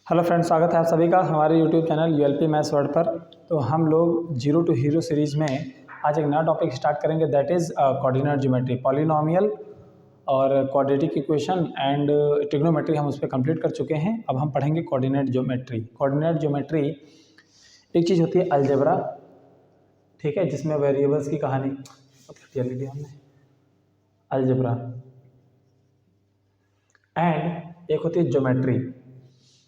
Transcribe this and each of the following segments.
Hello friends, स्वागत है आप सभी का हमारे यूट्यूब चैनल यूएलपी मैथ्स वर्ल्ड पर। तो हम लोग जीरो टू हीरो सीरीज़ में आज एक नया टॉपिक स्टार्ट करेंगे, that is coordinate geometry, polynomial और क्वाड्रेटिक इक्वेशन एंड ट्रिग्नोमेट्री हम उस पर कंप्लीट कर चुके हैं। अब हम पढ़ेंगे कोऑर्डिनेट ज्योमेट्री। कोऑर्डिनेट ज्योमेट्री एक चीज़ होती है अलजेब्रा, ठीक है, जिसमें वेरिएबल्स की कहानी हमने अलजेब्रा, एंड एक होती है ज्योमेट्री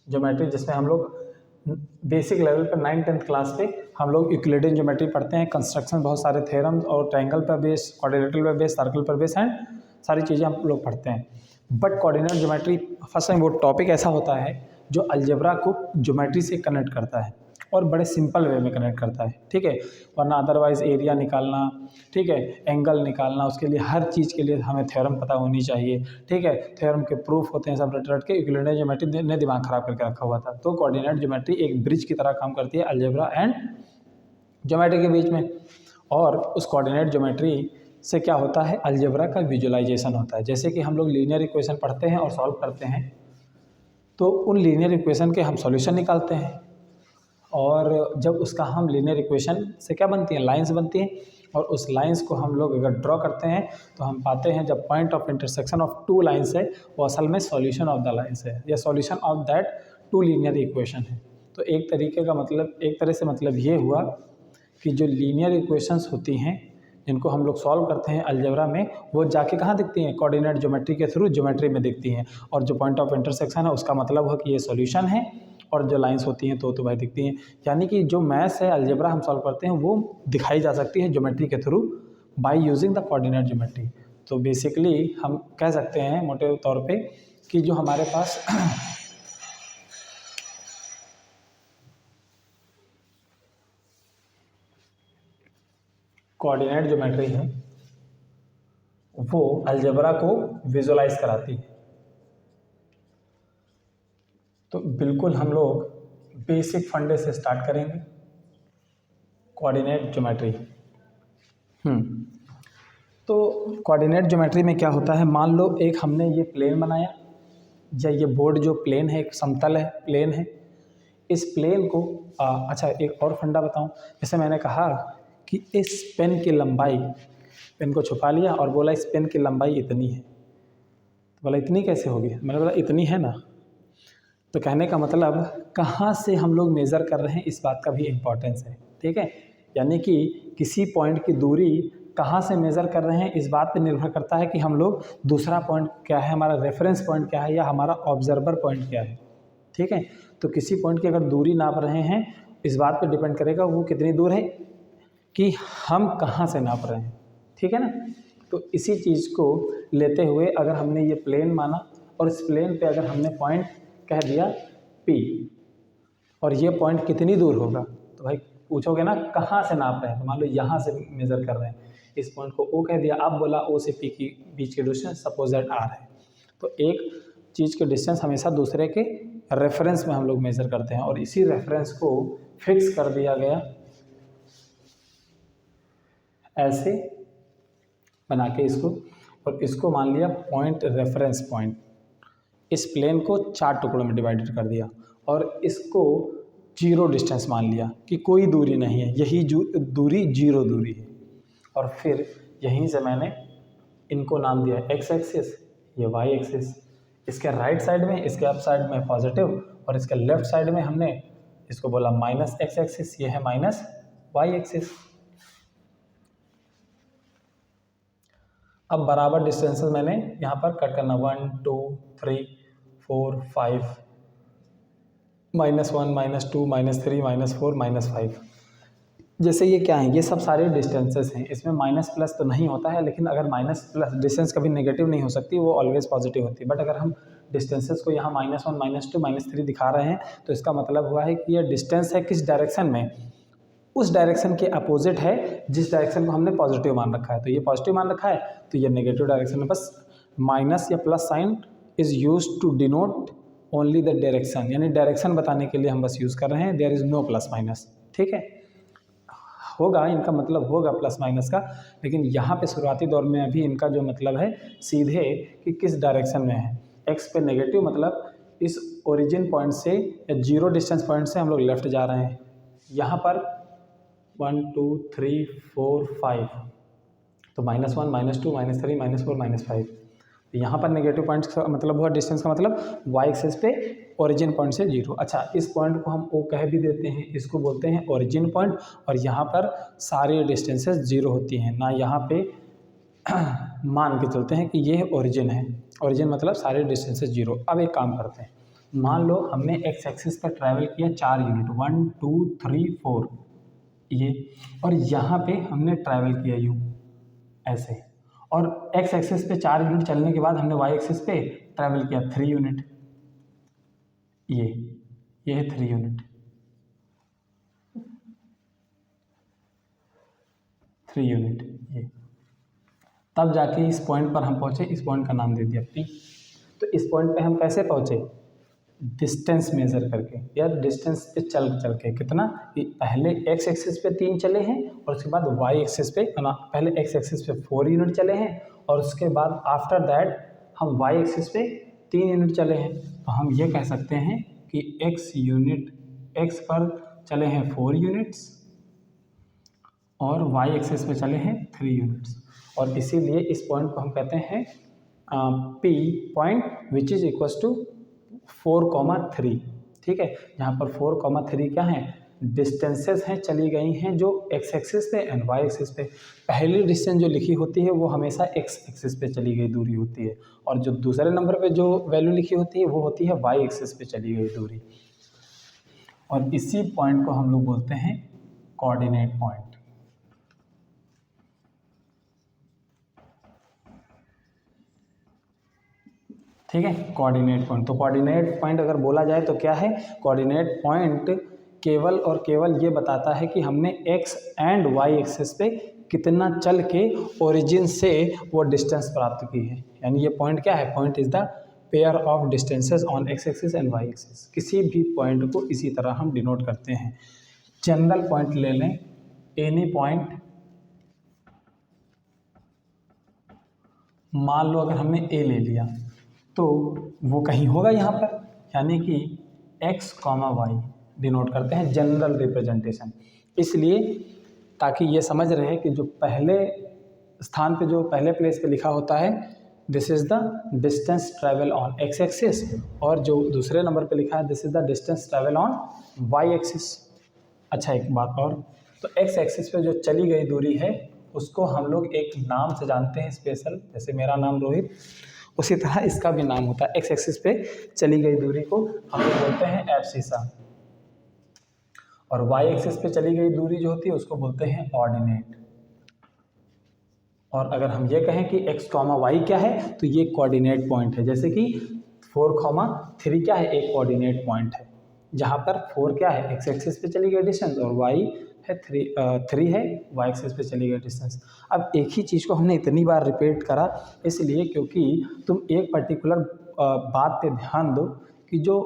जिसमें हम लोग बेसिक लेवल पर 9th-10th क्लास पे हम लोग यूक्लिडियन ज्योमेट्री पढ़ते हैं। कंस्ट्रक्शन बहुत सारे थ्योरम्स और ट्रायंगल पर बेस, क्वाड्रिलेटरल पर बेस, सर्कल पर बेस एंड सारी चीज़ें हम लोग पढ़ते हैं। But coordinate geometry first time वो टॉपिक ऐसा होता है जो अलजेब्रा को ज्योमेट्री से कनेक्ट करता है और बड़े सिंपल वे में कनेक्ट करता है, ठीक है। वरना अदरवाइज एरिया निकालना, ठीक है, एंगल निकालना, उसके लिए हर चीज़ के लिए हमें थ्योरम पता होनी चाहिए, ठीक है। थ्योरम के प्रूफ होते हैं सब रट रट के, यूक्लिडियन ज्योमेट्री ने दिमाग खराब करके रखा हुआ था। तो कोऑर्डिनेट ज्योमेट्री एक ब्रिज की तरह काम करती है अलजेब्रा एंड ज्योमेट्री के बीच में। और उस कोऑर्डिनेट ज्योमेट्री से क्या होता है, अलजेब्रा का विजुअलाइजेशन होता है। जैसे कि हम लोग लीनियर इक्वेशन पढ़ते हैं और सॉल्व करते हैं, तो उन लीनियर इक्वेशन के हम सॉल्यूशन निकालते हैं, और जब उसका हम लीनियर इक्वेशन से क्या बनती है, लाइंस बनती हैं, और उस लाइंस को हम लोग अगर ड्रॉ करते हैं तो हम पाते हैं जब point of intersection of two lines है वो असल में सॉल्यूशन ऑफ द लाइंस है, या solution of that two linear equation है। तो एक तरह से मतलब ये हुआ कि जो लीनियर इक्वेशंस होती हैं जिनको हम लोग सॉल्व करते हैं अलजेब्रा में, वो जाके कहाँ दिखती हैं, कोऑर्डिनेट ज्योमेट्री के थ्रू ज्योमेट्री में दिखती हैं। और जो पॉइंट ऑफ इंटरसेक्शन है उसका मतलब हुआ कि ये सॉल्यूशन है, और जो लाइंस होती हैं तो भाई दिखती हैं। यानी कि जो मैथ्स है अलजेब्रा हम सॉल्व करते हैं वो दिखाई जा सकती है ज्योमेट्री के through by using the coordinate geometry. तो बेसिकली हम कह सकते हैं मोटे तौर पे कि जो हमारे पास कोऑर्डिनेट ज्योमेट्री है वो अलजेब्रा को विजुअलाइज कराती है। तो बिल्कुल हम लोग बेसिक फंडे से स्टार्ट करेंगे कोऑर्डिनेट ज्योमेट्री। तो कोऑर्डिनेट ज्योमेट्री में क्या होता है, मान लो एक हमने ये प्लेन बनाया, या ये बोर्ड जो प्लेन है, एक समतल है, प्लेन है। इस प्लेन को अच्छा एक और फंडा बताऊं, जैसे मैंने कहा कि इस पेन की लंबाई, पेन को छुपा लिया और बोला इस पेन की लंबाई इतनी है, तो बोला इतनी कैसे होगी, मैंने बोला इतनी है ना। तो कहने का मतलब कहाँ से हम लोग मेज़र कर रहे हैं इस बात का भी इम्पोर्टेंस है, ठीक है। यानी कि किसी पॉइंट की दूरी कहाँ से मेज़र कर रहे हैं इस बात पे निर्भर करता है कि हम लोग दूसरा पॉइंट क्या है, हमारा रेफरेंस पॉइंट क्या है, या हमारा ऑब्जर्वर पॉइंट क्या है, ठीक है। तो किसी पॉइंट की अगर दूरी नाप रहे हैं इस बात पे डिपेंड करेगा वो कितनी दूर है कि हम कहाँ से नाप रहे हैं, ठीक है ना। तो इसी चीज़ को लेते हुए अगर हमने ये प्लेन माना और इस प्लेन पे अगर हमने पॉइंट कह दिया P, और ये पॉइंट कितनी दूर होगा, तो भाई पूछोगे ना कहाँ से नाप रहे हैं, तो मान लो यहाँ से मेज़र कर रहे हैं, इस पॉइंट को O कह दिया, अब बोला O से P की बीच के डिस्टेंस सपोज दैट R है। तो एक चीज़ के डिस्टेंस हमेशा दूसरे के रेफरेंस में हम लोग मेज़र करते हैं, और इसी रेफरेंस को फिक्स कर दिया गया ऐसे बना के इसको, और इसको मान लिया पॉइंट, रेफरेंस पॉइंट। इस प्लेन को 4 टुकड़ों में डिवाइडेड कर दिया और इसको 0 डिस्टेंस मान लिया कि कोई दूरी नहीं है, यही दूरी 0 दूरी है। और फिर यहीं से मैंने इनको नाम दिया x एक्सिस, ये y एक्सिस। इसके राइट साइड में, इसके अप साइड में पॉजिटिव, और इसके लेफ्ट साइड में हमने इसको बोला माइनस x एक्सिस, ये है माइनस y एक्सिस। अब बराबर डिस्टेंसेस मैंने यहाँ पर कट करना, 1 2 3 4 5, -1 -2 -3 -4 -5। जैसे ये क्या है, ये सब सारे डिस्टेंसेस हैं, इसमें माइनस प्लस तो नहीं होता है, लेकिन अगर माइनस प्लस डिस्टेंस कभी नेगेटिव नहीं हो सकती, वो ऑलवेज पॉजिटिव होती है। बट अगर हम डिस्टेंसेस को यहाँ -1 -2 -3 दिखा रहे हैं तो इसका मतलब हुआ है कि ये डिस्टेंस है किस डायरेक्शन में, उस डायरेक्शन के अपोजिट है जिस डायरेक्शन को हमने पॉजिटिव मान रखा है। तो ये पॉजिटिव मान रखा है तो ये नेगेटिव डायरेक्शन है। बस माइनस या plus sign is use to denote only the direction, यानी डायरेक्शन बताने के लिए हम बस यूज़ कर रहे हैं, there is no plus minus, ठीक है। होगा, इनका मतलब होगा प्लस माइनस का, लेकिन यहाँ पे शुरुआती दौर में अभी इनका जो मतलब है सीधे कि किस डायरेक्शन में है। एक्स पे नेगेटिव मतलब इस ओरिजिन पॉइंट से या जीरो डिस्टेंस पॉइंट से हम लोग लेफ्ट जा रहे हैं। यहाँ पर 1 2 3 4 5, तो -1 -2 -3 -4 -5, तो यहाँ पर नेगेटिव पॉइंट्स का मतलब हुआ डिस्टेंस का मतलब y एक्सिस पे ओरिजिन पॉइंट से जीरो। अच्छा, इस पॉइंट को हम O कह भी देते हैं, इसको बोलते हैं ओरिजिन पॉइंट। और यहाँ पर सारे डिस्टेंसेस जीरो होती हैं ना, यहाँ पे मान के चलते हैं कि ये ओरिजिन है। ओरिजिन मतलब सारे डिस्टेंसेस जीरो। अब एक काम करते हैं, मान लो हमने एक्स एक्सिस पर ट्रैवल किया 4 यूनिट, 1 2 3 4 ये, और यहाँ पे हमने ट्रैवल किया यू ऐसे, और एक्स एक्सिस पे 4 यूनिट चलने के बाद हमने वाई एक्सिस पे ट्रैवल किया 3 यूनिट, ये है 3 यूनिट, 3 यूनिट ये। तब जाके इस पॉइंट पर हम पहुँचे, इस पॉइंट का नाम दे दिया P। तो इस पॉइंट पे हम कैसे पहुँचे? डिस्टेंस मेज़र करके, या डिस्टेंस पे चल के। कितना? पहले एक्स एक्सिस पे 3 चले हैं और उसके बाद वाई एक्सिस पे, पहले एक्स एक्सिस पे 4 यूनिट चले हैं और उसके बाद आफ्टर दैट हम वाई एक्सिस पे 3 यूनिट चले हैं। तो हम ये कह सकते हैं कि एक्स पर चले हैं 4 यूनिट्स और वाई एक्सिस पे चले हैं 3 यूनिट्स, और इसीलिए इस पॉइंट को हम कहते हैं P point which is equals to 4,3। ठीक है, जहाँ पर 4,3 क्या है? डिस्टेंसेस हैं, चली गई हैं जो एक्स एक्सिस पे एंड वाई एक्सिस पे। पहली डिस्टेंस जो लिखी होती है वो हमेशा एक्स एक्सिस पे चली गई दूरी होती है, और जो दूसरे नंबर पे जो वैल्यू लिखी होती है वो होती है वाई एक्सिस पे चली गई दूरी। और इसी पॉइंट को हम लोग बोलते हैं कोऑर्डिनेट पॉइंट। ठीक है, कोऑर्डिनेट पॉइंट। तो कोऑर्डिनेट पॉइंट अगर बोला जाए तो क्या है? कोऑर्डिनेट पॉइंट केवल और केवल ये बताता है कि हमने एक्स एंड वाई एक्सिस पे कितना चल के ओरिजिन से वो डिस्टेंस प्राप्त की है। यानी ये पॉइंट क्या है? Point is the pair of distances on X axis and Y axis. किसी भी पॉइंट को इसी तरह हम डिनोट करते हैं। जनरल पॉइंट ले लें, एनी पॉइंट, मान लो अगर हमने ए ले लिया तो वो कहीं होगा यहाँ पर, यानी कि x, y डिनोट करते हैं जनरल रिप्रेजेंटेशन। इसलिए ताकि ये समझ रहे कि जो पहले स्थान पे, जो पहले प्लेस पे लिखा होता है this is the distance travel on X axis, और जो दूसरे नंबर पे लिखा है this is the distance travel on Y axis. अच्छा, एक बात और, तो एक्स एक्सिस पे जो चली गई दूरी है उसको हम लोग एक नाम से जानते हैं स्पेशल। जैसे मेरा नाम रोहित, उसी तरह इसका भी नाम होता है। एक्स एक्सिस पे चली गई दूरी को हम लोग बोलते हैं एब्सिसा, और वाई एक्सिस पे चली गई दूरी जो होती है उसको बोलते हैं ऑर्डिनेट। और अगर हम ये कहें कि x, y क्या है, तो ये कोऑर्डिनेट पॉइंट है। जैसे कि 4,3 क्या है? एक कोऑर्डिनेट पॉइंट है, जहाँ पर 4 क्या है? एक्स एक्सिस पे चली गई डिस्टेंस, और y है 3 है वाई एक्सिस पे चली गई डिस्टेंस। अब एक ही चीज़ को हमने इतनी बार रिपीट करा इसलिए क्योंकि तुम एक पर्टिकुलर बात पे ध्यान दो कि जो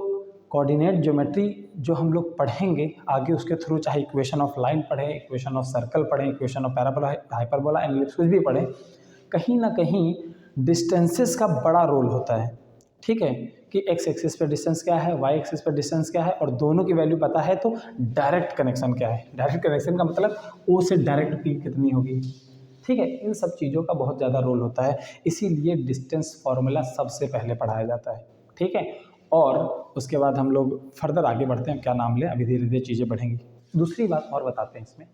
कोऑर्डिनेट ज्योमेट्री जो हम लोग पढ़ेंगे आगे, उसके थ्रू चाहे इक्वेशन ऑफ लाइन पढ़ें, इक्वेशन ऑफ सर्कल पढ़ें, equation of parabola, hyperbola, ellipse, कुछ भी पढ़ें, कहीं ना कहीं डिस्टेंसेस का बड़ा रोल होता है। ठीक है, कि एक्स एक्सिस पे डिस्टेंस क्या है, वाई एक्सिस पे डिस्टेंस क्या है, और दोनों की वैल्यू पता है तो डायरेक्ट कनेक्शन क्या है। डायरेक्ट कनेक्शन का मतलब ओ से डायरेक्ट पी कितनी होगी। ठीक है, इन सब चीज़ों का बहुत ज़्यादा रोल होता है, इसीलिए डिस्टेंस फार्मूला सबसे पहले पढ़ाया जाता है। ठीक है, और उसके बाद हम लोग फर्दर आगे बढ़ते हैं, क्या नाम लें, अभी धीरे धीरे चीज़ें बढ़ेंगी। दूसरी बात और बताते हैं इसमें,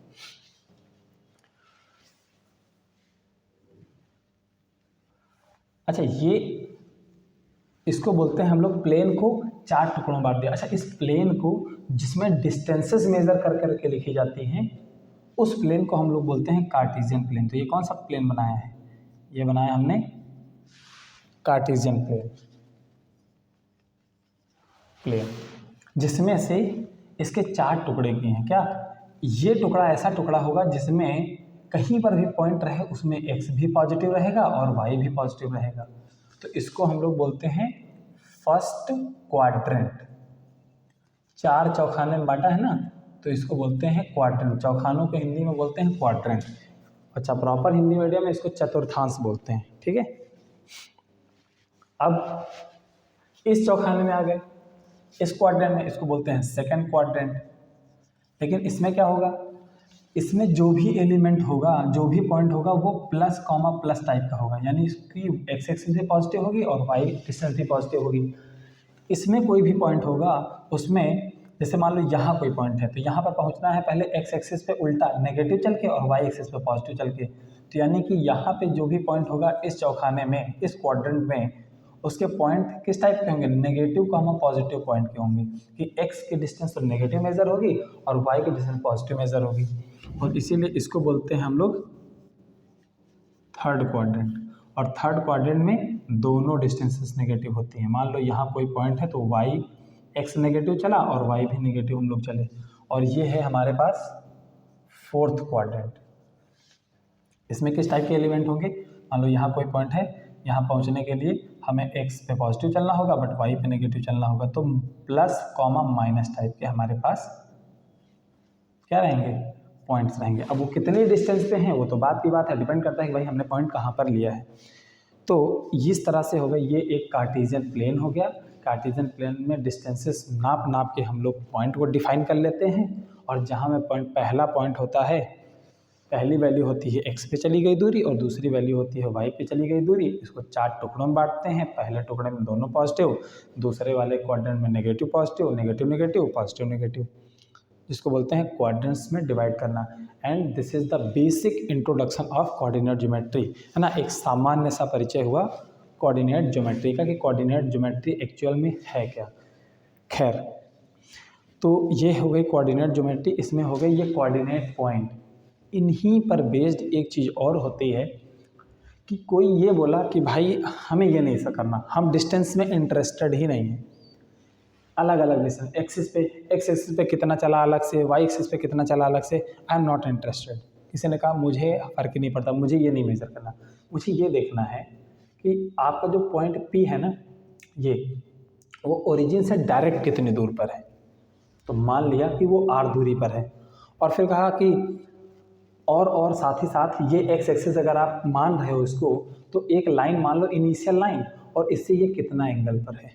अच्छा ये इसको बोलते हैं हम लोग प्लेन को 4 टुकड़ों बांट दिया। अच्छा, इस प्लेन को जिसमें डिस्टेंसेस मेजर कर करके लिखी जाती हैं उस प्लेन को हम लोग बोलते हैं कार्टेशियन प्लेन। तो ये कौन सा प्लेन बनाया है? ये बनाया हमने कार्टेशियन प्लेन, जिसमें से इसके 4 टुकड़े किए हैं। क्या? ये टुकड़ा ऐसा टुकड़ा होगा जिसमें कहीं पर भी पॉइंट रहे उसमें x भी पॉजिटिव रहेगा और y भी पॉजिटिव रहेगा। तो इसको हम लोग बोलते हैं फर्स्ट क्वाड्रेंट। 4 चौखाने में बांटा है ना, तो इसको बोलते हैं क्वाड्रेंट। चौखानों को हिंदी में बोलते हैं क्वाड्रेंट। अच्छा, प्रॉपर हिंदी मीडियम में इसको चतुर्थांश बोलते हैं। ठीक है, अब इस चौखाने में आ गए, इस क्वाड्रेंट में, इसको बोलते हैं सेकंड क्वाड्रेंट। लेकिन इसमें क्या होगा, इसमें जो भी एलिमेंट होगा, जो भी पॉइंट होगा वो प्लस कॉमा प्लस टाइप का होगा, यानी इसकी एक्स एक्सिस भी पॉजिटिव होगी और वाई डिस्टेंस भी पॉजिटिव होगी। इसमें कोई भी पॉइंट होगा उसमें, जैसे मान लो यहाँ कोई पॉइंट है तो यहाँ पर पहुँचना है पहले एक्स एक्सिस पे उल्टा नेगेटिव चल के और वाई एक्सिस पे पॉजिटिव चल के। तो यानी कि यहाँ पे जो भी पॉइंट होगा इस चौखाने में, इस क्वाड्रेंट में, उसके पॉइंट किस टाइप के होंगे, नेगेटिव कॉमा पॉजिटिव पॉइंट के होंगे, कि एक्स की डिस्टेंस तो नेगेटिव मेजर होगी और वाई की डिस्टेंस पॉजिटिव मेजर होगी। और इसीलिए इसको बोलते हैं हम लोग थर्ड क्वाड्रेंट। और थर्ड क्वाड्रेंट में दोनों डिस्टेंसेस नेगेटिव होती हैं। मान लो यहाँ कोई पॉइंट है तो वाई एक्स नेगेटिव चला और वाई भी नेगेटिव हम लोग चले, और ये है हमारे पास फोर्थ क्वाड्रेंट। इसमें किस टाइप के एलिमेंट होंगे, मान लो यहाँ कोई पॉइंट है, यहाँ पहुँचने के लिए हमें एक्स पे पॉजिटिव चलना होगा बट वाई पे नेगेटिव चलना होगा, तो प्लस कॉमा माइनस टाइप के हमारे पास क्या रहेंगे, पॉइंट्स रहेंगे। अब वो कितने डिस्टेंस पे हैं वो तो बात की बात है, डिपेंड करता है कि भाई हमने पॉइंट कहाँ पर लिया है। तो इस तरह से हो गया, ये एक कार्टेशियन प्लेन हो गया। कार्टेशियन प्लेन में डिस्टेंसेस नाप नाप के हम लोग पॉइंट को डिफाइन कर लेते हैं, और जहाँ में पॉइंट पहला पॉइंट होता है, पहली वैल्यू होती है एक्स पे चली गई दूरी और दूसरी वैल्यू होती है वाई पे चली गई दूरी। इसको 4 टुकड़ों में बांटते हैं, पहले टुकड़े में दोनों पॉजिटिव, दूसरे वाले क्वाड्रेंट में negative positive, negative negative, positive negative, जिसको बोलते हैं क्वाड्रेंट्स में डिवाइड करना। And this is the basic introduction of coordinate geometry, है ना। एक सामान्य सा परिचय हुआ कोऑर्डिनेट ज्योमेट्री का कि कोऑर्डिनेट ज्योमेट्री एक्चुअल में है क्या। खैर, तो ये हो गई कोऑर्डिनेट ज्योमेट्री, इसमें हो गई ये कोऑर्डिनेट पॉइंट। इन्हीं पर बेस्ड एक चीज़ और होती है कि कोई ये बोला कि भाई हमें ये नहीं ऐसा करना, हम डिस्टेंस में इंटरेस्टेड ही नहीं हैं। अलग अलग डिस्टेंस, एक्स एक्सिस पे कितना चला अलग से, वाई एक्सिस पे कितना चला अलग से, आई एम नॉट इंटरेस्टेड। किसी ने कहा मुझे फ़र्क ही नहीं पड़ता, मुझे ये नहीं मेजर करना, मुझे ये देखना है कि आपका जो पॉइंट पी है ना, ये वो ओरिजिन से डायरेक्ट कितनी दूर पर है। तो मान लिया कि वो आर दूरी पर है, और फिर कहा कि और साथ ही साथ ये एक्स एक्सिस अगर आप मान रहे हो इसको, तो एक लाइन मान लो इनिशियल लाइन, और इससे ये कितना एंगल पर है।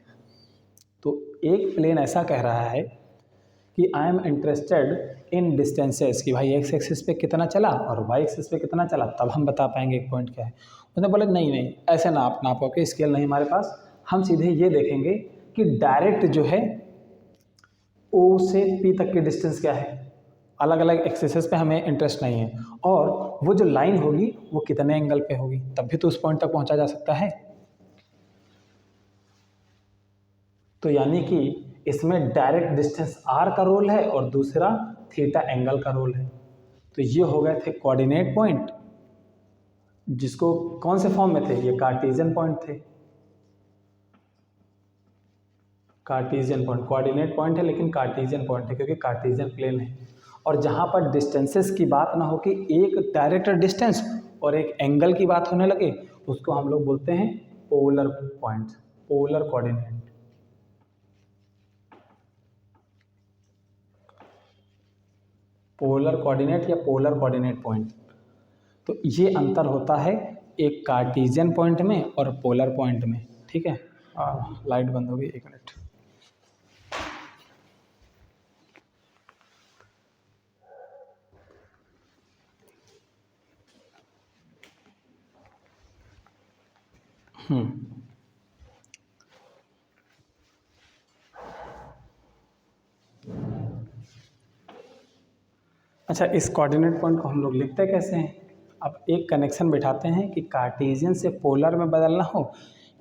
तो एक प्लेन ऐसा कह रहा है कि I am interested in distances, कि भाई एक्स एक्सिस पे कितना चला और वाई एक्सिस पे कितना चला, तब हम बता पाएंगे एक पॉइंट क्या है। उसने बोला नहीं नहीं, ऐसे नापों के स्केल नहीं हमारे पास, हम सीधे ये देखेंगे कि डायरेक्ट जो है ओ से पी तक की डिस्टेंस क्या है। अलग अलग एक्सिस पे हमें इंटरेस्ट नहीं है, और वो जो लाइन होगी वो कितने एंगल पे होगी, तब भी तो उस पॉइंट तक पहुंचा जा सकता है। तो यानी कि इसमें डायरेक्ट डिस्टेंस आर का रोल है और दूसरा थीटा एंगल का रोल है। तो ये हो गए थे कोऑर्डिनेट पॉइंट, जिसको कौन से फॉर्म में थे, ये कार्टेशियन पॉइंट थे। कार्टेशियन पॉइंट, कोऑर्डिनेट पॉइंट है लेकिन कार्टेशियन पॉइंट है क्योंकि कार्टेशियन प्लेन है। और जहाँ पर डिस्टेंसेस की बात ना हो कि एक डायरेक्ट डिस्टेंस और एक एंगल की बात होने लगे, उसको हम लोग बोलते हैं polar point, polar coordinate. Polar coordinate या पोलर कोऑर्डिनेट पॉइंट। तो ये अंतर होता है एक कार्टेशियन पॉइंट में और पोलर पॉइंट में, ठीक है। लाइट बंद हो गई, एक मिनट। अच्छा, इस कोऑर्डिनेट पॉइंट को हम लोग लिखते कैसे हैं। अब एक कनेक्शन बिठाते हैं कि कार्टेशियन से पोलर में बदलना हो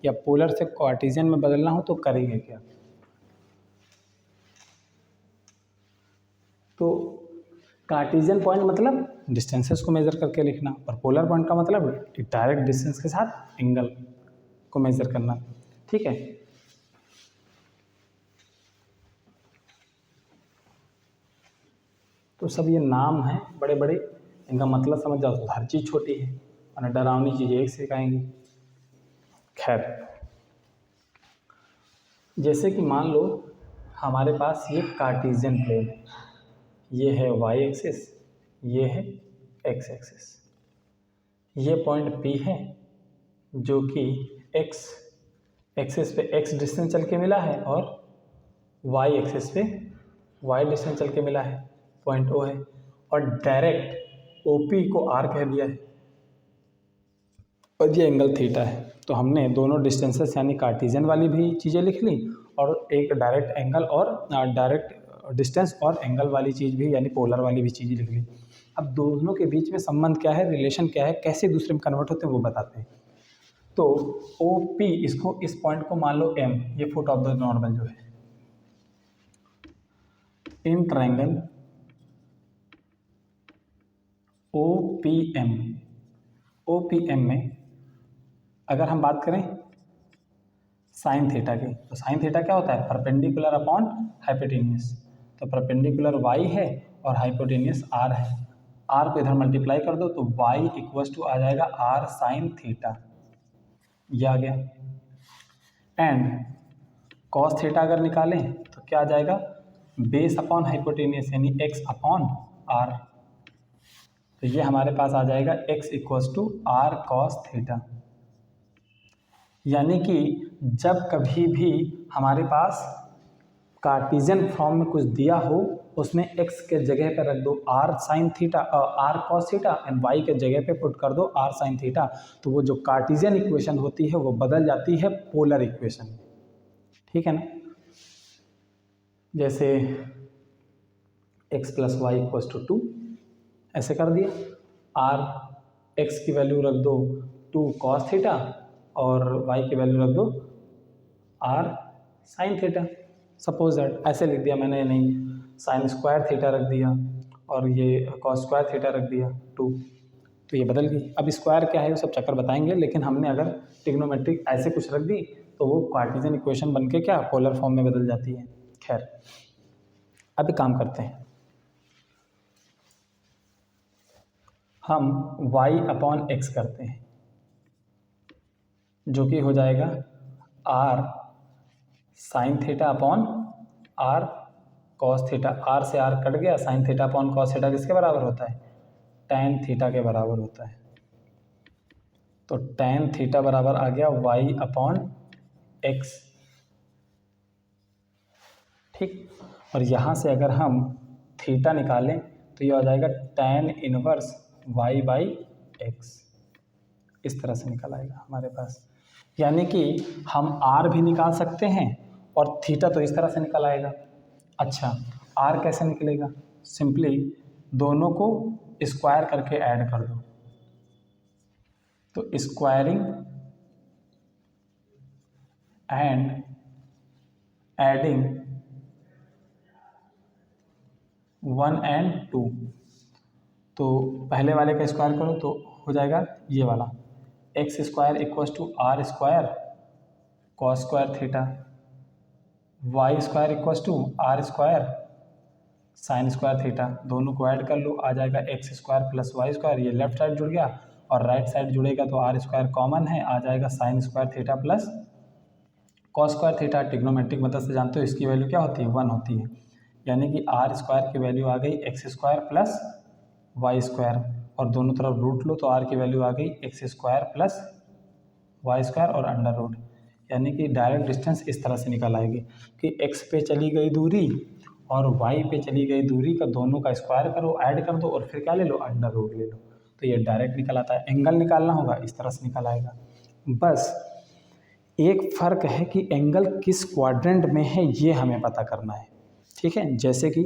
या पोलर से कार्टेशियन में बदलना हो तो करेंगे क्या। तो कार्टेशियन पॉइंट मतलब डिस्टेंसेस को मेज़र करके लिखना, और पोलर पॉइंट का मतलब डायरेक्ट डिस्टेंस के साथ एंगल को मेज़र करना, ठीक है। तो सब ये नाम हैं बड़े बड़े, इनका मतलब समझ जाओ तो हर चीज़ छोटी है और डरावनी चीज़ें एक सिखाएंगी। खैर, जैसे कि मान लो हमारे पास ये कार्टेशियन प्लेन है, ये है वाई एक्सिस, ये है एक्स एक्सिस, ये पॉइंट पी है जो कि एक्स एक्सिस पे x डिस्टेंस चल के मिला है और y एक्सिस पे y डिस्टेंस चल के मिला है, पॉइंट O है, और डायरेक्ट OP को R कह दिया है और ये एंगल थीटा है। तो हमने दोनों डिस्टेंसेस यानी कार्टेशियन वाली भी चीज़ें लिख ली और एक डायरेक्ट एंगल और डायरेक्ट डिस्टेंस और एंगल वाली चीज़ भी यानी पोलर वाली भी चीज़ लिख ली। अब दोनों के बीच में संबंध क्या है, रिलेशन क्या है, कैसे दूसरे में कन्वर्ट होते हैं वो बताते हैं। तो OP इसको, इस पॉइंट को मान लो M, ये फुट ऑफ द नॉर्मल जो है, इन ट्रायंगल OPM में अगर हम बात करें साइन थीटा की, तो साइन थीटा क्या होता है, परपेंडिकुलर अपॉन हाइपोटेन्यूस। तो परपेंडिकुलर y है और हाइपोटेन्यूस r है, r को इधर मल्टीप्लाई कर दो तो y इक्वल्स टू आ जाएगा r साइन थीटा, ये आ गया। एंड कॉस थीटा अगर निकालें तो क्या आ जाएगा, बेस अपॉन हाइपोटेन्यूस यानी x अपॉन r, तो ये हमारे पास आ जाएगा x equals to r cos theta. यानी कि जब कभी भी हमारे पास कार्टेशियन फॉर्म में कुछ दिया हो उसमें x के जगह पर रख दो r sine theta, r cos theta, and y के जगह पे पुट कर दो r साइन थीटा, तो वो जो कार्टेशियन इक्वेशन होती है वो बदल जाती है पोलर इक्वेशन। ठीक है ना, जैसे x plus y equals to 2 ऐसे कर दिया, r x की वैल्यू रख दो 2 कॉस थीटा और y की वैल्यू रख दो r sine theta, suppose that ऐसे लिख दिया मैंने, नहीं साइन स्क्वायर थीटा रख दिया और ये कॉस स्क्वायर थीटा रख दिया 2, तो ये बदल गई। अब स्क्वायर क्या है वो सब चक्कर बताएंगे, लेकिन हमने अगर ट्रिग्नोमेट्रिक ऐसे कुछ रख दी तो वो कार्टेशियन इक्वेशन बन के क्या पोलर फॉर्म में बदल जाती है। खैर अब एक काम करते हैं, हम y अपॉन x करते हैं, जो कि हो जाएगा r sine theta upon r cos theta, r से r कट गया, sine theta upon cos theta किसके बराबर होता है, tan थीटा के बराबर होता है। तो tan थीटा बराबर आ गया y अपॉन x, ठीक। और यहाँ से अगर हम थीटा निकालें तो ये आ जाएगा tan inverse y by x, इस तरह से निकल आएगा हमारे पास। यानी कि हम r भी निकाल सकते हैं और थीटा तो इस तरह से निकल आएगा। अच्छा r कैसे निकलेगा, सिंपली दोनों को स्क्वायर करके ऐड कर दो, तो स्क्वायरिंग एंड एडिंग 1 and 2, तो पहले वाले का स्क्वायर करो तो हो जाएगा ये वाला x square equals to r square cos square theta, y square equals to r square sine square theta, दोनों को ऐड कर लो आ जाएगा x square plus y square, ये लेफ्ट साइड जुड़ गया और राइट साइड जुड़ेगा तो आर स्क्वायर कॉमन है, आ जाएगा sign square theta plus cos square theta. Trigonometric मदद से जानते हो इसकी वैल्यू क्या होती है, 1 होती है। यानी कि आर स्क्वायर की वैल्यू आ गई x square plus y square, और दोनों तरफ रूट लो तो आर की वैल्यू आ गई x square plus y square और अंडर रूट। यानी कि डायरेक्ट डिस्टेंस इस तरह से निकल आएगी कि एक्स पे चली गई दूरी और वाई पे चली गई दूरी का दोनों का स्क्वायर करो, ऐड कर दो और फिर क्या ले लो, अंडर रूट ले लो, तो ये डायरेक्ट निकल आता है। एंगल निकालना होगा इस तरह से निकल आएगा। बस एक फ़र्क है कि एंगल किस क्वाड्रेंट में है ये हमें पता करना है। ठीक है, जैसे कि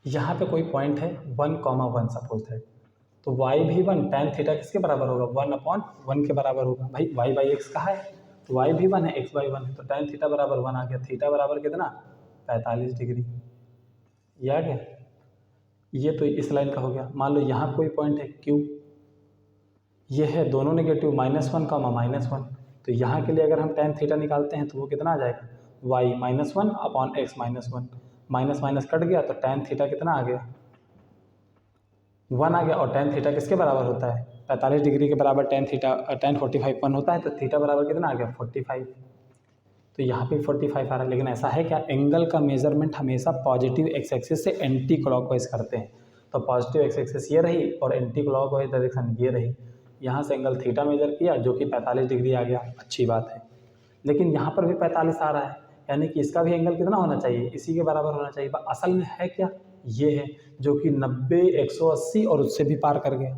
यहाँ पे कोई पॉइंट है 1,1 सपोज दैट, तो y भी 1, tan थीटा किसके बराबर होगा, 1/1 के बराबर होगा। भाई y बाई एक्स कहाँ है, तो y भी 1 है, x बाई 1 है, तो tan थीटा बराबर 1 आ गया। थीटा बराबर कितना, 45 डिग्री, ये आ गया। ये तो इस लाइन का हो गया। मान लो यहाँ कोई पॉइंट है Q, ये है दोनों नेगेटिव -1, -1, तो यहाँ के लिए अगर हम tan थीटा निकालते हैं तो वो कितना आ जाएगा, y -1 upon x -1, minus minus cut गया तो tan थीटा कितना आ गया, 1 आ गया। और tan थीटा किसके बराबर होता है, 45 डिग्री के बराबर tan थीटा, tan 45 1 होता है, तो थीटा बराबर कितना आ गया, 45। तो यहाँ पे 45 आ रहा है, लेकिन ऐसा है क्या, एंगल का मेजरमेंट हमेशा पॉजिटिव एक्स एक्सिस से एंटी क्लॉकवाइज करते हैं। तो पॉजिटिव एक्स एक्सिस ये रही और एंटी क्लॉकवाइज डायरेक्शन ये रही। यहाँ से एंगल थीटा मेजर किया जो कि 45 डिग्री आ गया, अच्छी बात है। लेकिन यहाँ पर भी 45 आ रहा है, यानी कि इसका भी एंगल कितना होना चाहिए, इसी के बराबर होना चाहिए। असल में है क्या, ये है जो कि 90, 180 और उससे भी पार कर गया।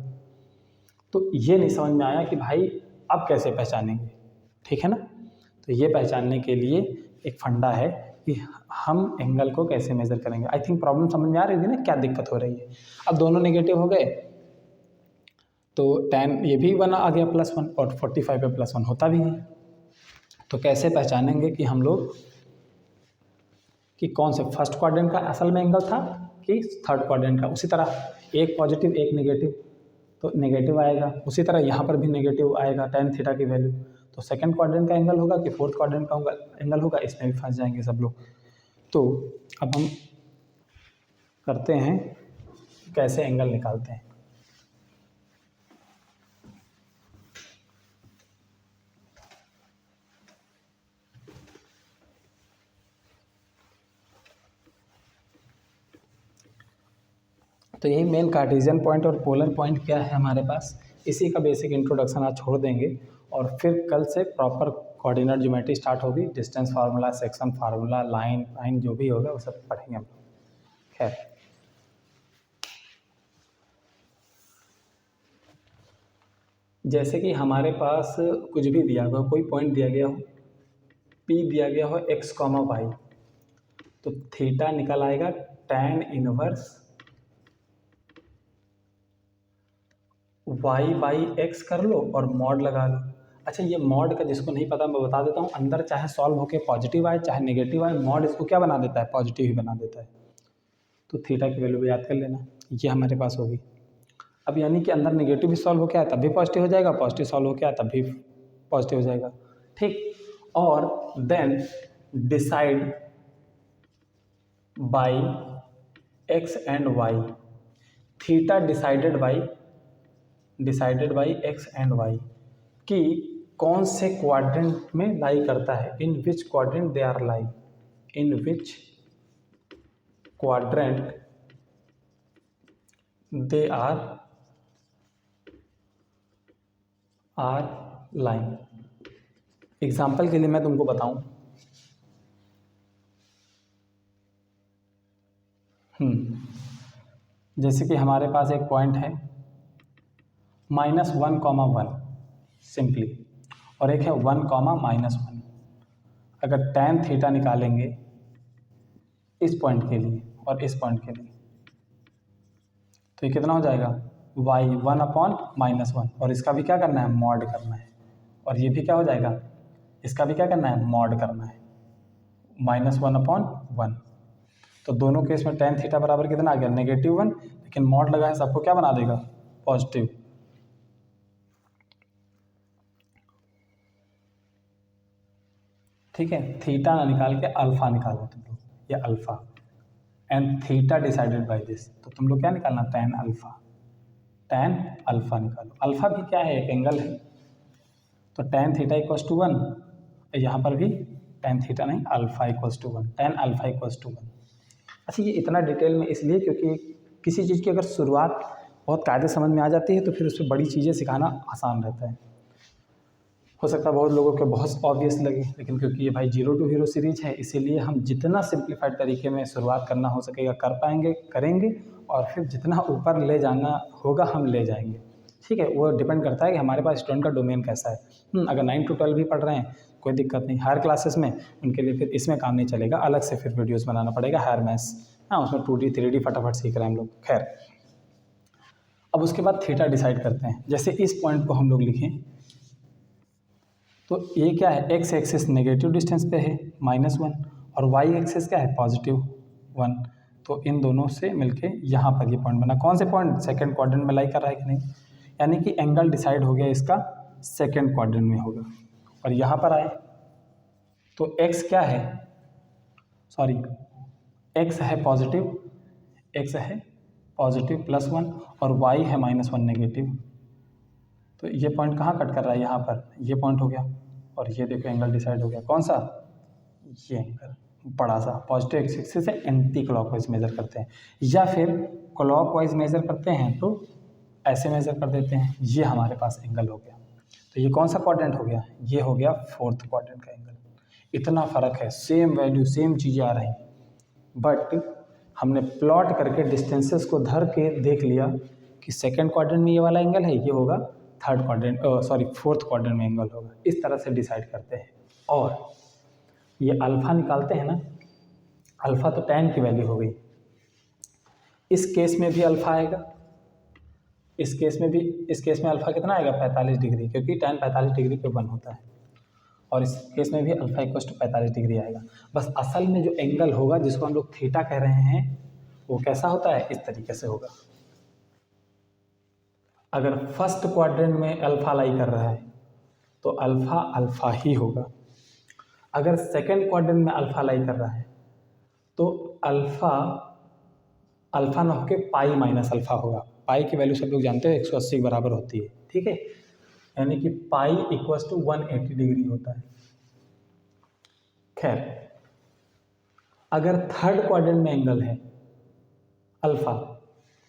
तो ये नहीं समझ में आया कि भाई अब कैसे पहचानेंगे, ठीक है ना। तो ये पहचानने के लिए एक फंडा है कि हम एंगल को कैसे मेज़र करेंगे। आई थिंक प्रॉब्लम समझ में आ रही थी ना, क्या दिक्कत हो रही है। अब दोनों नेगेटिव हो गए तो tan ये भी 1 आ गया +1 और 45 पे +1 होता भी है। तो कैसे पहचानेंगे कि हम लोग कि कौन से फर्स्ट क्वाड्रेंट का असल में एंगल था कि थर्ड क्वाड्रेंट का। उसी तरह एक पॉजिटिव एक नेगेटिव, तो नेगेटिव आएगा। उसी तरह यहाँ पर भी नेगेटिव आएगा tan थीटा की वैल्यू, तो सेकंड क्वाड्रेंट का एंगल होगा कि फोर्थ क्वाड्रेंट का एंगल होगा, इसमें भी फंस जाएंगे सब लोग। तो अब हम करते हैं कैसे एंगल निकालते हैं। तो यही मेन कार्टेशियन पॉइंट और पोलर पॉइंट क्या है हमारे पास, इसी का बेसिक इंट्रोडक्शन आज छोड़ देंगे और फिर कल से प्रॉपर कोऑर्डिनेट ज्योमेट्री स्टार्ट होगी। Distance formula, section formula, line जो भी होगा वो सब पढ़ेंगे हम लोग। खैर, जैसे कि हमारे पास कुछ भी दिया हुआ, कोई पॉइंट दिया गया हो, P दिया गया हो x, y, तो थीटा निकल आएगा tan inverse y by x कर लो और मॉड लगा लो। अच्छा, ये मॉड का जिसको नहीं पता मैं बता देता हूँ, अंदर चाहे सॉल्व होके पॉजिटिव आए चाहे नेगेटिव आए, मॉड इसको क्या बना देता है, पॉजिटिव ही बना देता है। तो थीटा की वैल्यू भी याद कर लेना, ये हमारे पास होगी। अब यानी कि अंदर नेगेटिव भी सॉल्व होके आया तब भी पॉजिटिव हो जाएगा, पॉजिटिव सॉल्व होके आया तब भी पॉजिटिव हो जाएगा, ठीक। और then decide by X and Y, theta decided by X and Y कि कौन से क्वाड्रेंट में लाई करता है, in which quadrant they are lie, in which quadrant they are line. Example के लिए मैं तुमको बताऊं, जैसे कि हमारे पास एक पॉइंट है -1, सिंपली, और एक है 1, -1। अगर tan थीटा निकालेंगे इस पॉइंट के लिए और इस पॉइंट के लिए, तो ये कितना हो जाएगा, y 1/-1, और इसका भी क्या करना है, मॉड करना है। और ये भी क्या हो जाएगा, इसका भी क्या करना है, मॉड करना है, -1/1। तो दोनों केस में tan थीटा बराबर कितना आ गया, -1, लेकिन मॉड लगा है सबको क्या बना देगा, पॉजिटिव। ठीक है, थीटा ना निकाल के अल्फा निकालो तुम लोग, ये alpha, and theta decided by this, तो तुम लोग क्या निकालना, tan अल्फा निकालो। अल्फा भी क्या है, एक एंगल है, तो tan थीटा = 1, यहाँ पर भी tan थीटा नहीं, अल्फा = 1, tan अल्फा = 1। अच्छा, ये इतना डिटेल में इसलिए क्योंकि किसी चीज़ की अगर शुरुआत बहुत कायदे समझ में आ जाती है तो फिर उस पर बड़ी चीज़ें सिखाना आसान रहता है। हो सकता है बहुत लोगों को बहुत ऑब्वियस लगे, लेकिन क्योंकि ये भाई 0 to हीरो सीरीज है, इसीलिए हम जितना सिंप्लीफाइड तरीके में शुरुआत करना हो सकेगा कर पाएंगे, करेंगे, और फिर जितना ऊपर ले जाना होगा हम ले जाएंगे। ठीक है, वो डिपेंड करता है कि हमारे पास स्टूडेंट का डोमेन कैसा है। अगर 9 to 12 भी पढ़ रहे हैं कोई दिक्कत नहीं, हायर क्लासेस में उनके लिए फिर इसमें काम नहीं चलेगा, अलग से फिर वीडियोज़ बनाना पड़ेगा हायर मैथ्स। हाँ, उसमें 2D 3D फटाफट सीख रहे हैं हम लोग। खैर, अब उसके बाद थीटा डिसाइड करते हैं। जैसे इस पॉइंट को हम लोग लिखें तो ये क्या है, एक्स एक्सिस नेगेटिव डिस्टेंस पे है -1, और वाई एक्सिस क्या है, +1। तो इन दोनों से मिलके यहाँ पर ये पॉइंट बना। कौन से पॉइंट, सेकंड क्वाड्रेंट में लाई कर रहा है कि नहीं, यानी कि एंगल डिसाइड हो गया इसका सेकंड क्वाड्रेंट में होगा। और यहाँ पर आए तो एक्स क्या है, सॉरी, एक्स है पॉजिटिव, +1, और वाई है -1 नेगेटिव। तो ये पॉइंट कहाँ कट कर रहा है, यहाँ पर ये पॉइंट हो गया, और ये देखो एंगल डिसाइड हो गया, कौन सा, ये एंगल बड़ा सा पॉजिटिव एक्सिस से एंटी क्लॉकवाइज मेज़र करते हैं, या फिर क्लॉकवाइज मेज़र करते हैं तो ऐसे मेज़र कर देते हैं। ये हमारे पास एंगल हो गया। तो ये कौन सा क्वाड्रेंट हो गया? ये हो गया फोर्थ क्वाड्रेंट का एंगल। इतना फ़र्क है, सेम वैल्यू सेम चीज़ें आ रही, बट हमने प्लॉट करके डिस्टेंसेस को धर के देख लिया कि सेकंड क्वाड्रेंट में ये वाला एंगल है, ये होगा थर्ड क्वाड्रेंट फोर्थ क्वाड्रेंट में एंगल होगा। इस तरह से डिसाइड करते हैं। और ये अल्फ़ा निकालते हैं ना, अल्फ़ा तो tan की वैल्यू हो गई। इस केस में भी अल्फ़ा आएगा, इस केस में अल्फ़ा कितना आएगा? 45 डिग्री, क्योंकि tan 45 डिग्री पे 1 होता है। और इस केस में भी अल्फ़ा इक्वल टू 45 डिग्री आएगा। बस असल में जो एंगल होगा जिसको हम लोग थीटा कह रहे हैं वो कैसा होता है? इस तरीके से होगा। अगर फर्स्ट क्वाड्रेंट में अल्फ़ा लाई कर रहा है तो अल्फ़ा अल्फ़ा ही होगा। अगर सेकंड क्वाड्रेंट में अल्फ़ा लाई कर रहा है तो अल्फ़ा अल्फ़ा ना होके पाई माइनस अल्फ़ा होगा। पाई की वैल्यू सब लोग जानते हैं 180 के बराबर होती है, ठीक है। यानी कि पाई इक्वल्स टू 180 डिग्री होता है। खैर, अगर थर्ड क्वाड्रेंट में एंगल है अल्फ़ा,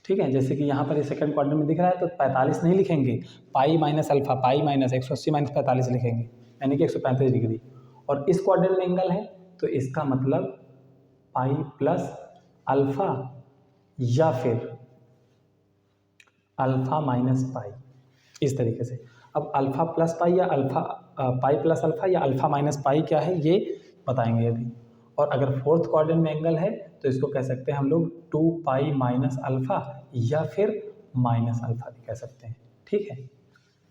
ठीक है, जैसे कि यहाँ पर ये सेकंड क्वाड्रेंट में दिख रहा है तो 45 नहीं लिखेंगे, pi minus alpha, pi minus 180 minus 45 लिखेंगे, यानी कि 135 डिग्री। और इस क्वाड्रेंट में एंगल है तो इसका मतलब पाई प्लस अल्फ़ा या फिर अल्फ़ा माइनस पाई, इस तरीके से। अब अल्फ़ा प्लस पाई या अल्फ़ा पाई प्लस अल्फ़ा या अल्फ़ा माइनस पाई क्या है ये बताएंगे अभी। और अगर फोर्थ क्वाड्रेंट में एंगल है तो इसको कह सकते हैं हम लोग 2 पाई माइनस अल्फ़ा या फिर माइनस अल्फ़ा भी कह सकते हैं, ठीक है।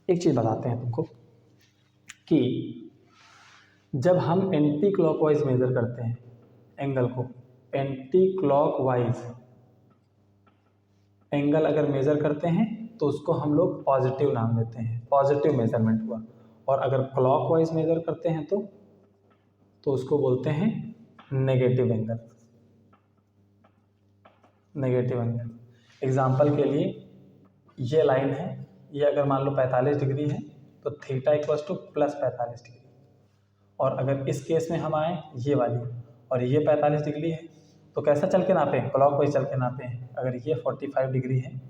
एक चीज़ बताते हैं तुमको कि जब हम एंटी क्लॉकवाइज मेज़र करते हैं एंगल को, एंटी क्लॉकवाइज एंगल अगर मेज़र करते हैं तो उसको हम लोग पॉजिटिव नाम देते हैं, पॉजिटिव मेज़रमेंट हुआ। और अगर क्लॉकवाइज मेज़र करते हैं तो उसको बोलते हैं negative angle, negative angle. Example के लिए ये लाइन है, ये अगर मान लो 45 डिग्री है तो theta equals two plus 45 degree. और अगर इस केस में हम आए ये वाली और ये 45 डिग्री है तो कैसा चल के नापें? क्लॉकवाइज चल के नापें। अगर ये 45 डिग्री है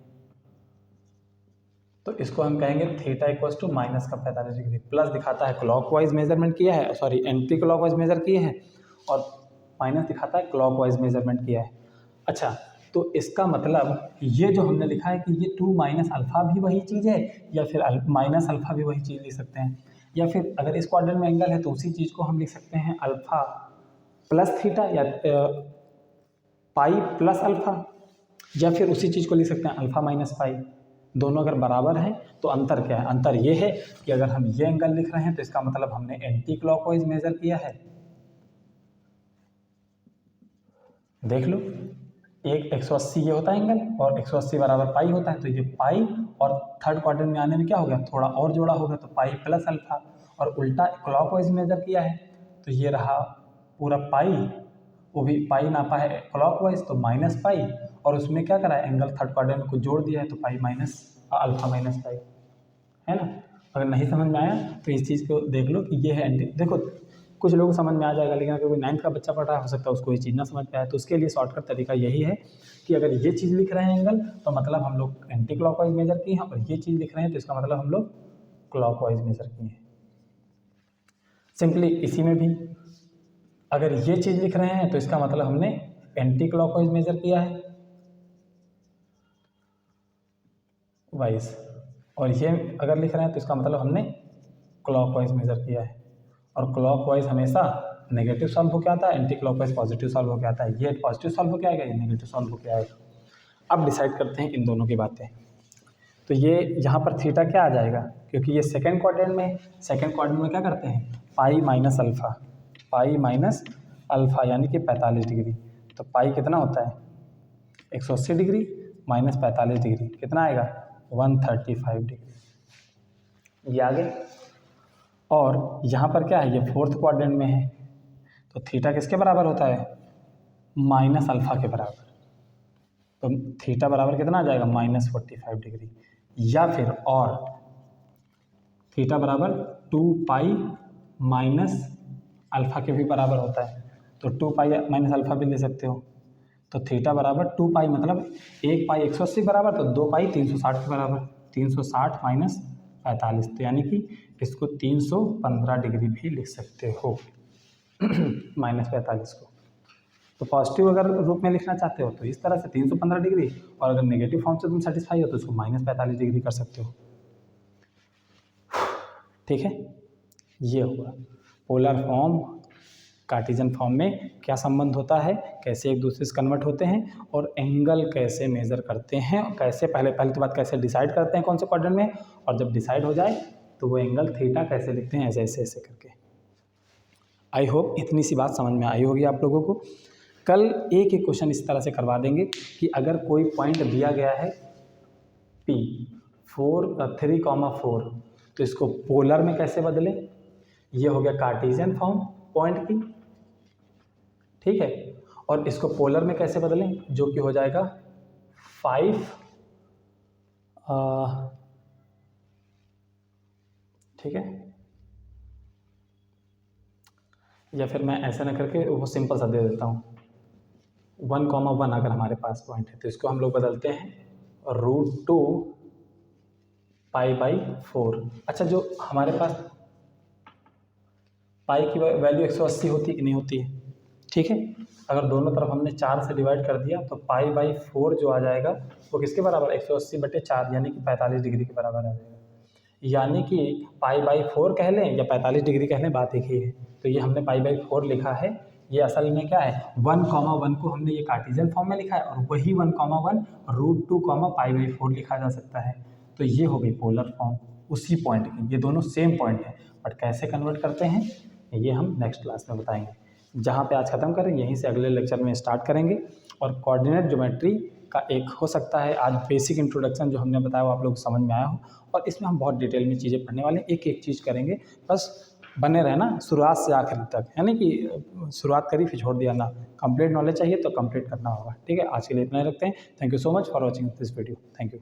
तो इसको हम कहेंगे थीटा इक्वल्स टू माइनस का 45 डिग्री। प्लस दिखाता है क्लॉकवाइज मेजरमेंट किया है, सॉरी एंटी क्लॉकवाइज मेजर किए हैं, और माइनस दिखाता है क्लॉकवाइज मेजरमेंट किया है। अच्छा, तो इसका मतलब ये जो हमने लिखा है कि ये 2 माइनस अल्फ़ा भी वही चीज़ है, या फिर माइनस अल्फ़ा भी वही चीज़ लिख सकते हैं, या फिर अगर इस क्वाड्रेंट में एंगल है तो उसी चीज़ को हम लिख सकते हैं अल्फ़ा प्लस थीटा या पाई प्लस अल्फ़ा, या फिर उसी चीज़ को लिख सकते हैं अल्फ़ा माइनस पाई। दोनों अगर बराबर हैं तो अंतर क्या है? अंतर ये है कि अगर हम ये एंगल लिख रहे हैं तो इसका मतलब हमने एंटी क्लॉकवाइज मेजर किया है। देख लो, एक 180 ये होता है एंगल और 180 बराबर पाई होता है, तो ये पाई और थर्ड क्वाड्रेंट में आने में क्या हो गया? थोड़ा और जोड़ा होगा तो पाई प्लस अल्फ़ा। और उल्टा क्लॉकवाइज मेजर किया है तो ये रहा पूरा पाई, वो भी पाई नापा है क्लॉकवाइज तो माइनस पाई, और उसमें क्या करा है? एंगल थर्ड क्वाड्रेंट में कुछ जोड़ दिया है तो pi minus alpha minus pi, है ना। अगर नहीं समझ में आया तो इस चीज़ को देख लो कि ये है एंटी। देखो कुछ लोगों को समझ में आ जाएगा, लेकिन अगर कोई 9th का बच्चा पढ़ रहा है हो सकता है उसको ये चीज़ ना समझ में आए, तो उसके लिए शॉर्टकट तरीका यही है कि अगर ये चीज़ लिख रहे हैं एंगल तो मतलब हम लोग एंटी क्लॉकवाइज मेजर किए हैं, और ये चीज़ लिख रहे हैं तो इसका मतलब हम लोग क्लॉकवाइज मेजर किए हैं। सिंपली इसी में भी अगर ये चीज़ लिख रहे हैं तो इसका मतलब हमने एंटी क्लॉकवाइज मेजर किया है वाइज, और ये अगर लिख रहे हैं तो इसका मतलब हमने क्लॉकवाइज मेजर किया है। और क्लॉकवाइज हमेशा नेगेटिव सॉल्व होकर आता है, एंटी क्लॉकवाइज पॉजिटिव सॉल्व होकर आता है। ये पॉजिटिव सॉल्व होकर आएगा, ये नेगेटिव सॉल्व होकर आएगा। अब डिसाइड करते हैं इन दोनों की बातें। तो ये यहाँ पर थीटा क्या आ जाएगा? क्योंकि ये सेकंड क्वाड्रेंट में, सेकंड क्वाड्रेंट में क्या करते हैं? Pi minus alpha, pi minus alpha यानी कि 45 डिग्री। तो पाई कितना होता है? 180 डिग्री माइनस 45 डिग्री कितना आएगा? 135 डिग्री। ये आगे। और यहाँ पर क्या है? ये फोर्थ क्वाड्रेंट में है तो थीटा किसके बराबर होता है? माइनस अल्फ़ा के बराबर। तो थीटा बराबर कितना आ जाएगा? -45 डिग्री। या फिर और थीटा बराबर 2 पाई माइनस अल्फ़ा के भी बराबर होता है, तो 2 पाई माइनस अल्फ़ा भी ले सकते हो। तो थीटा बराबर 2 पाई मतलब 1 पाई 180 बराबर, तो 2 पाई 360 के बराबर, 360 माइनस 45, तो यानी कि इसको 315 डिग्री भी लिख सकते हो माइनस 45 को। तो पॉजिटिव अगर रूप में लिखना चाहते हो तो इस तरह से 315 डिग्री, और अगर नेगेटिव फॉर्म से तुम सेटिस्फाई हो तो इसको माइनस 45 डिग्री कर सकते हो। ठीक है, ये होगा पोलर फॉर्म। कार्टेशियन फॉर्म में क्या संबंध होता है, कैसे एक दूसरे से कन्वर्ट होते हैं, और एंगल कैसे मेज़र करते हैं, और कैसे पहले तो बात कैसे डिसाइड करते हैं कौन से क्वाड्रेंट में, और जब डिसाइड हो जाए तो वो एंगल थीटा कैसे लिखते हैं, ऐसे ऐसे ऐसे करके। आई होप इतनी सी बात समझ में आई होगी आप लोगों को। कल एक एक क्वेश्चन इस तरह से करवा देंगे कि अगर कोई पॉइंट दिया गया है P 3,4, तो इसको पोलर में कैसे बदलें। ये हो गया कार्टेशियन फॉर्म पॉइंट की, ठीक है। और इसको पोलर में कैसे बदलें, जो कि हो जाएगा 5, ठीक है। या फिर मैं ऐसा ना करके वो सिंपल सा दे देता हूँ, 1,1 अगर हमारे पास पॉइंट है तो इसको हम लोग बदलते हैं √2 पाई/4। अच्छा, जो हमारे पास पाई की वैल्यू 180 होती है कि नहीं होती है, ठीक है। अगर दोनों तरफ हमने 4 से डिवाइड कर दिया तो पाई/4 जो आ जाएगा वो किसके बराबर, 180/4 यानी कि 45 डिग्री के बराबर आ जाएगा। यानी कि पाई/4 कह लें या 45 डिग्री कह लें, बात एक ही है। तो ये हमने पाई/4 लिखा है, ये असल में क्या है 1,1 को हमने ये कार्टेशियन फॉर्म में लिखा है, और वही 1,1 √2 पाई/4 लिखा जा सकता है। तो ये हो गई पोलर फॉर्म उसी पॉइंट की, ये दोनों सेम पॉइंट है, बट कैसे कन्वर्ट करते हैं ये हम नेक्स्ट क्लास में बताएंगे। जहाँ पे आज ख़त्म करें यहीं से अगले लेक्चर में स्टार्ट करेंगे। और कोऑर्डिनेट ज्योमेट्री का एक हो सकता है आज बेसिक इंट्रोडक्शन जो हमने बताया वो आप लोग को समझ में आया हो, और इसमें हम बहुत डिटेल में चीज़ें पढ़ने वाले हैं, एक एक चीज़ करेंगे। बस बने रहना शुरुआत से आखिर तक, यानी कि शुरुआत करी फिर छोड़ दिया ना, कंप्लीट नॉलेज चाहिए तो कंप्लीट करना होगा। ठीक है, आज के लिए इतना ही रखते हैं। Thank you so much for watching this video. Thank you.